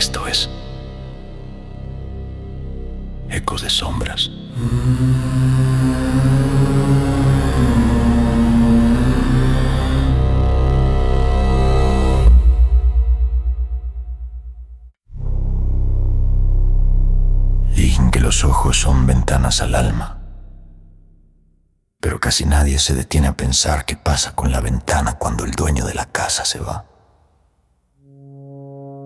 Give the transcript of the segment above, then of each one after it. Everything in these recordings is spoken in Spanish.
Esto es Ecos de Sombras. Dicen que los ojos son ventanas al alma, pero casi nadie se detiene a pensar qué pasa con la ventana cuando el dueño de la casa se va.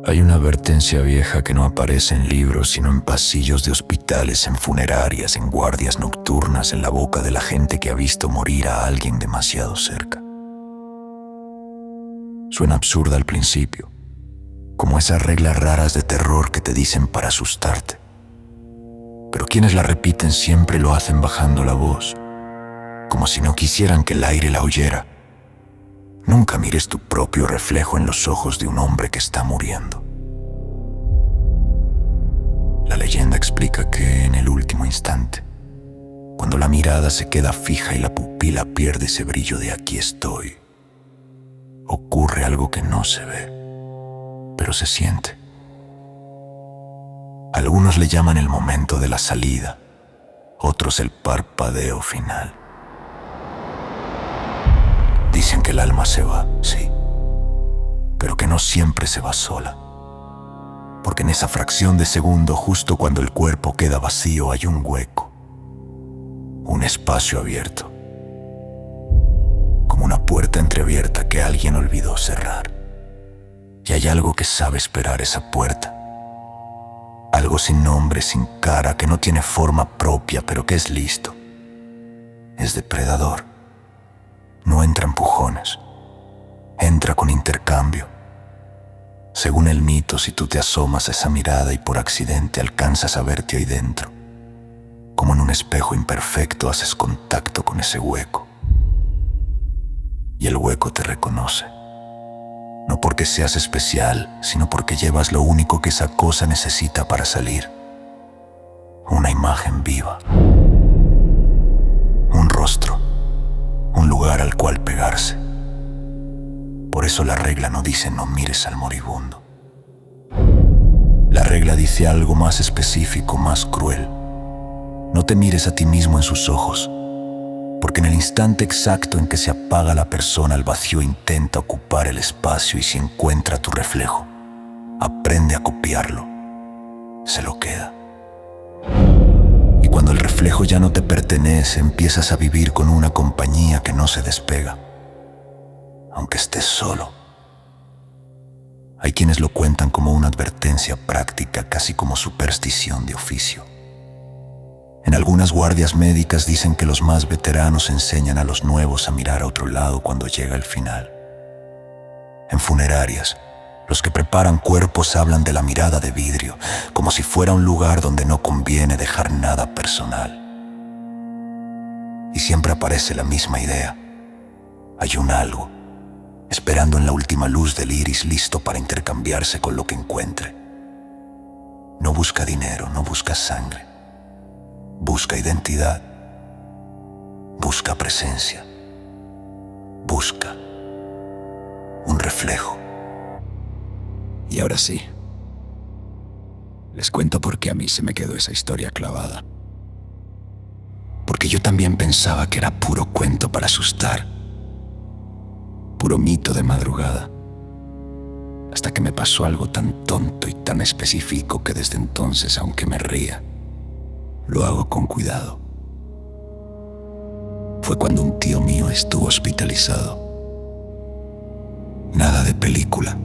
Hay una advertencia vieja que no aparece en libros, sino en pasillos de hospitales, en funerarias, en guardias nocturnas, en la boca de la gente que ha visto morir a alguien demasiado cerca. Suena absurda al principio, como esas reglas raras de terror que te dicen para asustarte. Pero quienes la repiten siempre lo hacen bajando la voz, como si no quisieran que el aire la oyera. Nunca mires tu propio reflejo en los ojos de un hombre que está muriendo. La leyenda explica que en el último instante, cuando la mirada se queda fija y la pupila pierde ese brillo de aquí estoy, ocurre algo que no se ve, pero se siente. Algunos le llaman el momento de la salida, otros el parpadeo final. Dicen que el alma se va, sí, pero que no siempre se va sola. Porque en esa fracción de segundo, justo cuando el cuerpo queda vacío, hay un hueco, un espacio abierto, como una puerta entreabierta que alguien olvidó cerrar. Y hay algo que sabe esperar esa puerta. Algo sin nombre, sin cara, que no tiene forma propia, pero que es listo. Es depredador. No entra empujones, entra con intercambio. Según el mito, si tú te asomas a esa mirada y por accidente alcanzas a verte ahí dentro, como en un espejo imperfecto haces contacto con ese hueco. Y el hueco te reconoce, no porque seas especial, sino porque llevas lo único que esa cosa necesita para salir: una imagen viva, un rostro, un lugar al cual pegarse. Por eso la regla no dice no mires al moribundo. La regla dice algo más específico, más cruel. No te mires a ti mismo en sus ojos, porque en el instante exacto en que se apaga la persona, el vacío intenta ocupar el espacio y si encuentra tu reflejo, aprende a copiarlo, se lo queda. Y cuando el reflejo ya no te pertenece, empiezas a vivir con una compañía que no se despega, aunque estés solo. Hay quienes lo cuentan como una advertencia práctica, casi como superstición de oficio. En algunas guardias médicas dicen que los más veteranos enseñan a los nuevos a mirar a otro lado cuando llega el final. En funerarias, los que preparan cuerpos hablan de la mirada de vidrio, como si fuera un lugar donde no conviene dejar nada personal. Y siempre aparece la misma idea. Hay un algo, esperando en la última luz del iris, listo para intercambiarse con lo que encuentre. No busca dinero, no busca sangre. Busca identidad. Busca presencia. Busca un reflejo. Y ahora sí, les cuento por qué a mí se me quedó esa historia clavada. Porque yo también pensaba que era puro cuento para asustar, puro mito de madrugada, hasta que me pasó algo tan tonto y tan específico que desde entonces, aunque me ría, lo hago con cuidado. Fue cuando un tío mío estuvo hospitalizado. Nada de película,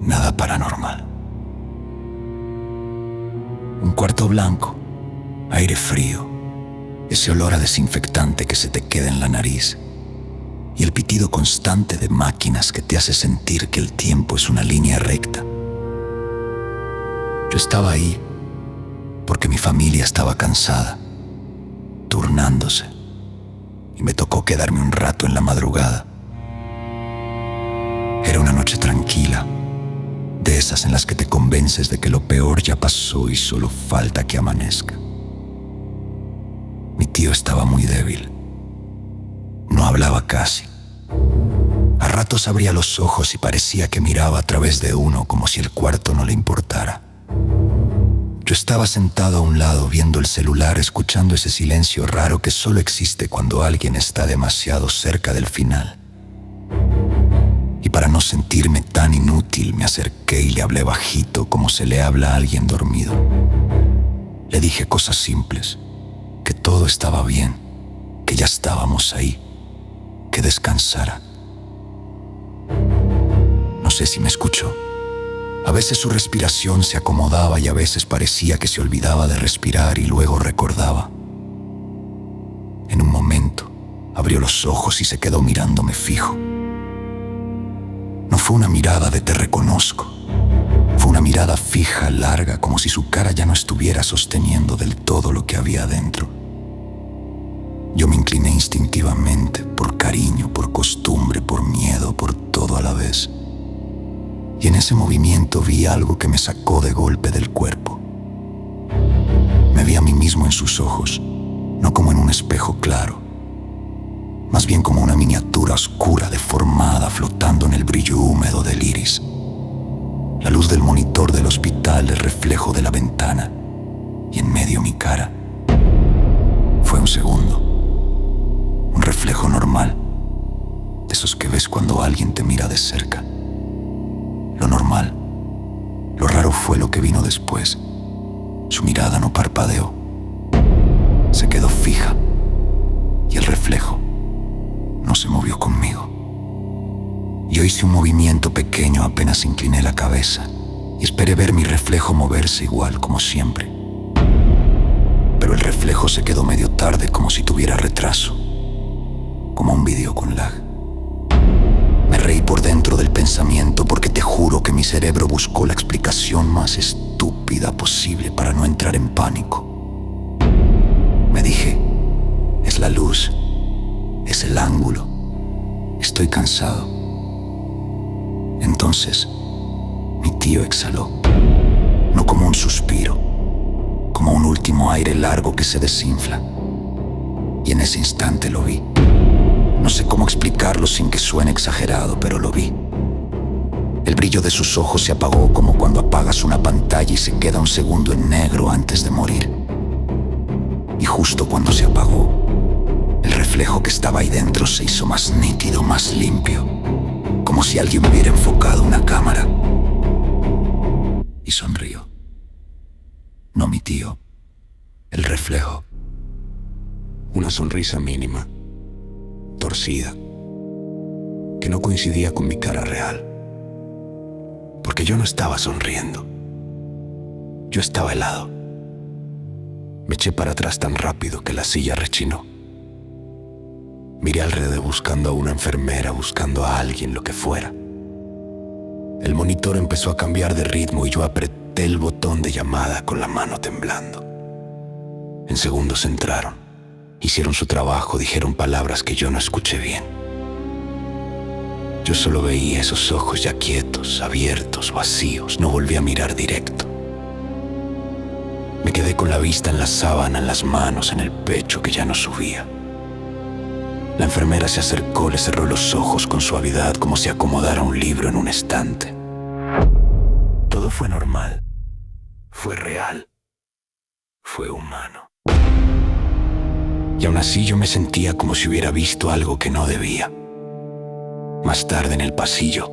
nada paranormal. Un cuarto blanco, aire frío, ese olor a desinfectante que se te queda en la nariz y el pitido constante de máquinas que te hace sentir que el tiempo es una línea recta. Yo estaba ahí porque mi familia estaba cansada, turnándose, y me tocó quedarme un rato en la madrugada. Era una noche tranquila, de esas en las que te convences de que lo peor ya pasó y solo falta que amanezca. Mi tío estaba muy débil. No hablaba casi. ratos abría los ojos y parecía que miraba a través de uno como si el cuarto no le importara. Yo estaba sentado a un lado viendo el celular, escuchando ese silencio raro que solo existe cuando alguien está demasiado cerca del final. Y para no sentirme tan inútil, me acerqué y le hablé bajito como se le habla a alguien dormido. Le dije cosas simples, que todo estaba bien, que ya estábamos ahí, que descansara. No sé si me escuchó. A veces su respiración se acomodaba y a veces parecía que se olvidaba de respirar y luego recordaba. En un momento, abrió los ojos y se quedó mirándome fijo. No fue una mirada de te reconozco. Fue una mirada fija, larga, como si su cara ya no estuviera sosteniendo del todo lo que había dentro. Yo me incliné instintivamente, por cariño, por costumbre, por miedo, por todo a la vez. Y en ese movimiento vi algo que me sacó de golpe del cuerpo. Me vi a mí mismo en sus ojos, no como en un espejo claro, más bien como una miniatura oscura, deformada, flotando en el brillo húmedo del iris. La luz del monitor del hospital, el reflejo de la ventana, y en medio mi cara. Fue un segundo, un reflejo normal, de esos que ves cuando alguien te mira de cerca. Lo normal. Lo raro fue lo que vino después. Su mirada no parpadeó. Se quedó fija. Y el reflejo no se movió conmigo. Yo hice un movimiento pequeño apenas incliné la cabeza y esperé ver mi reflejo moverse igual como siempre. Pero el reflejo se quedó medio tarde, como si tuviera retraso. Como un video con lag. Me reí por dentro del pensamiento porque te juro que mi cerebro buscó la explicación más estúpida posible para no entrar en pánico. Me dije, es la luz, es el ángulo, estoy cansado. Entonces, mi tío exhaló, no como un suspiro, como un último aire largo que se desinfla. Y en ese instante lo vi. No sé cómo explicarlo sin que suene exagerado, pero lo vi. El brillo de sus ojos se apagó como cuando apagas una pantalla y se queda un segundo en negro antes de morir. Y justo cuando se apagó, el reflejo que estaba ahí dentro se hizo más nítido, más limpio, como si alguien hubiera enfocado una cámara. Y sonrió. No mi tío, el reflejo. Una sonrisa mínima, torcida, que no coincidía con mi cara real, porque yo no estaba sonriendo. Yo estaba helado. Me eché para atrás tan rápido que la silla rechinó. Miré alrededor buscando a una enfermera, buscando a alguien, lo que fuera. El monitor empezó a cambiar de ritmo y yo apreté el botón de llamada con la mano temblando. En segundos entraron. Hicieron su trabajo, dijeron palabras que yo no escuché bien. Yo solo veía esos ojos ya quietos, abiertos, vacíos. No volví a mirar directo. Me quedé con la vista en la sábana, en las manos, en el pecho que ya no subía. La enfermera se acercó, le cerró los ojos con suavidad, como si acomodara un libro en un estante. Todo fue normal. Fue real. Fue humano. Y aún así yo me sentía como si hubiera visto algo que no debía. Más tarde en el pasillo,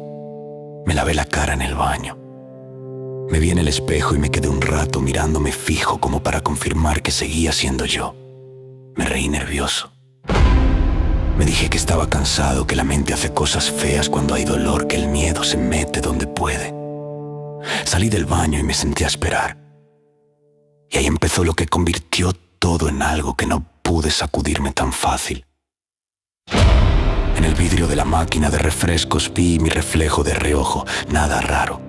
me lavé la cara en el baño. Me vi en el espejo y me quedé un rato mirándome fijo como para confirmar que seguía siendo yo. Me reí nervioso. Me dije que estaba cansado, que la mente hace cosas feas cuando hay dolor, que el miedo se mete donde puede. Salí del baño y me senté a esperar. Y ahí empezó lo que convirtió todo en algo que no pude sacudirme tan fácil. En el vidrio de la máquina de refrescos vi mi reflejo de reojo, nada raro.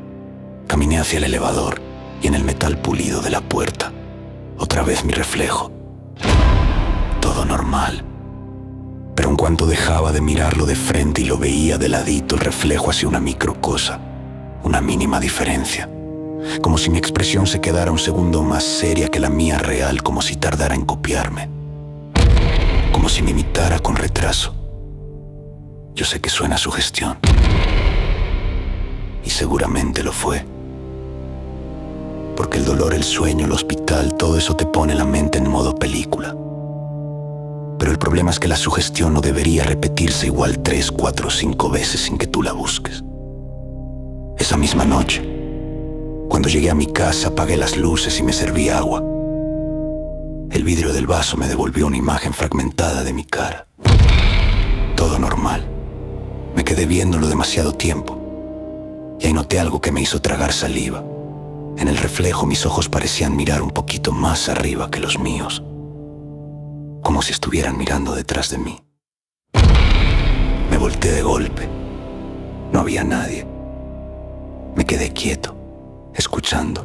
Caminé hacia el elevador y en el metal pulido de la puerta, otra vez mi reflejo. Todo normal. Pero en cuanto dejaba de mirarlo de frente y lo veía de ladito, el reflejo hacía una microcosa, una mínima diferencia. Como si mi expresión se quedara un segundo más seria que la mía real, como si tardara en copiarme. Como si me imitara con retraso. Yo sé que suena a sugestión. Y seguramente lo fue. Porque el dolor, el sueño, el hospital, todo eso te pone la mente en modo película. Pero el problema es que la sugestión no debería repetirse igual 3, 4, 5 veces sin que tú la busques. Esa misma noche, cuando llegué a mi casa, apagué las luces y me serví agua. El vidrio del vaso me devolvió una imagen fragmentada de mi cara. Todo normal. Me quedé viéndolo demasiado tiempo. Y ahí noté algo que me hizo tragar saliva. En el reflejo mis ojos parecían mirar un poquito más arriba que los míos. Como si estuvieran mirando detrás de mí. Me volteé de golpe. No había nadie. Me quedé quieto, escuchando.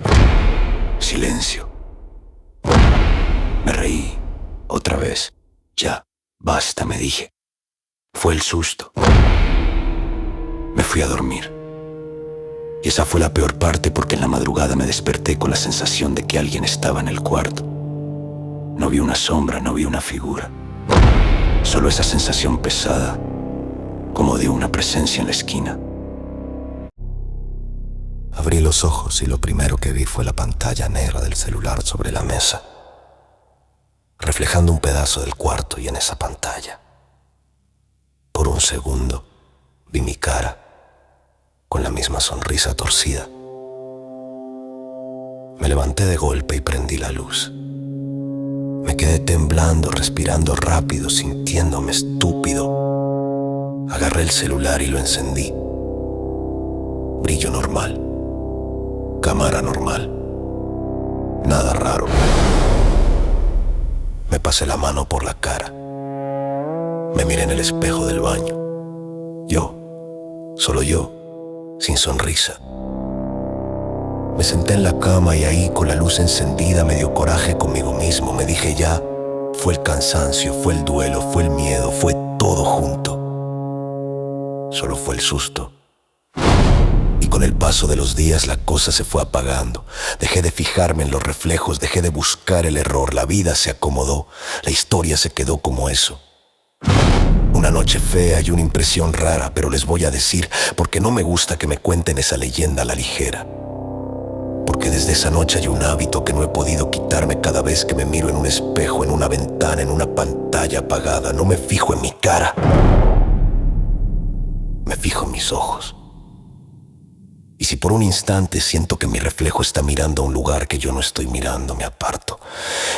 Silencio. Me reí. Otra vez. Ya, basta, me dije. Fue el susto. Me fui a dormir. Y esa fue la peor parte porque en la madrugada me desperté con la sensación de que alguien estaba en el cuarto. No vi una sombra, no vi una figura. Solo esa sensación pesada, como de una presencia en la esquina. Abrí los ojos y lo primero que vi fue la pantalla negra del celular sobre la mesa, reflejando un pedazo del cuarto, y en esa pantalla, por un segundo, vi mi cara, con la misma sonrisa torcida. Me levanté de golpe y prendí la luz. Me quedé temblando, respirando rápido, sintiéndome estúpido. Agarré el celular y lo encendí. Brillo normal. Cámara normal. Nada raro. Me pasé la mano por la cara. Me miré en el espejo del baño. Yo, solo yo, sin sonrisa. Me senté en la cama y ahí, con la luz encendida, me dio coraje conmigo mismo. Me dije ya, fue el cansancio, fue el duelo, fue el miedo, fue todo junto. Solo fue el susto. Y con el paso de los días la cosa se fue apagando. Dejé de fijarme en los reflejos, dejé de buscar el error. La vida se acomodó, la historia se quedó como eso. Una noche fea y una impresión rara, pero les voy a decir porque no me gusta que me cuenten esa leyenda a la ligera. Porque desde esa noche hay un hábito que no he podido quitarme cada vez que me miro en un espejo, en una ventana, en una pantalla apagada. No me fijo en mi cara. Me fijo en mis ojos. Y si por un instante siento que mi reflejo está mirando a un lugar que yo no estoy mirando, me aparto.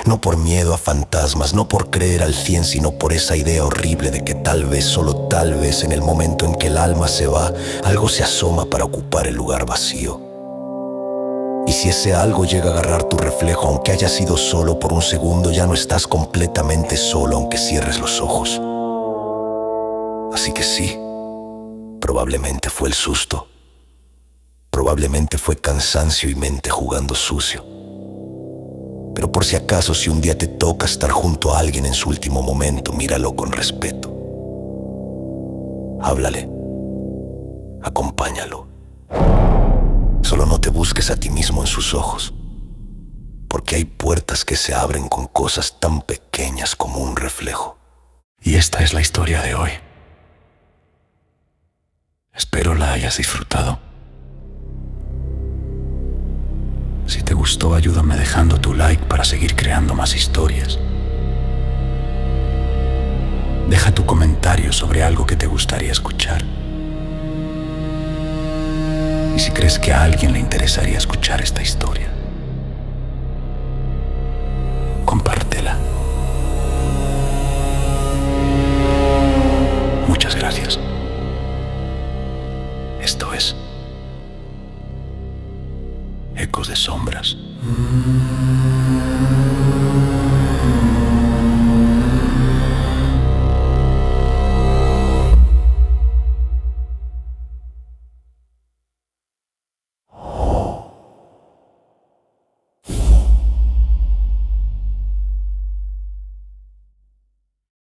No por miedo a fantasmas, no por creer al 100, sino por esa idea horrible de que tal vez, solo tal vez, en el momento en que el alma se va, algo se asoma para ocupar el lugar vacío. Y si ese algo llega a agarrar tu reflejo, aunque haya sido solo por un segundo, ya no estás completamente solo aunque cierres los ojos. Así que sí, probablemente fue el susto. Probablemente fue cansancio y mente jugando sucio. Pero por si acaso, si un día te toca estar junto a alguien en su último momento, míralo con respeto. Háblale. Acompáñalo. Solo no te busques a ti mismo en sus ojos, porque hay puertas que se abren con cosas tan pequeñas como un reflejo. Y esta es la historia de hoy. Espero la hayas disfrutado. Si te gustó, ayúdame dejando tu like para seguir creando más historias. Deja tu comentario sobre algo que te gustaría escuchar. Y si crees que a alguien le interesaría escuchar esta historia, compártela. Muchas gracias.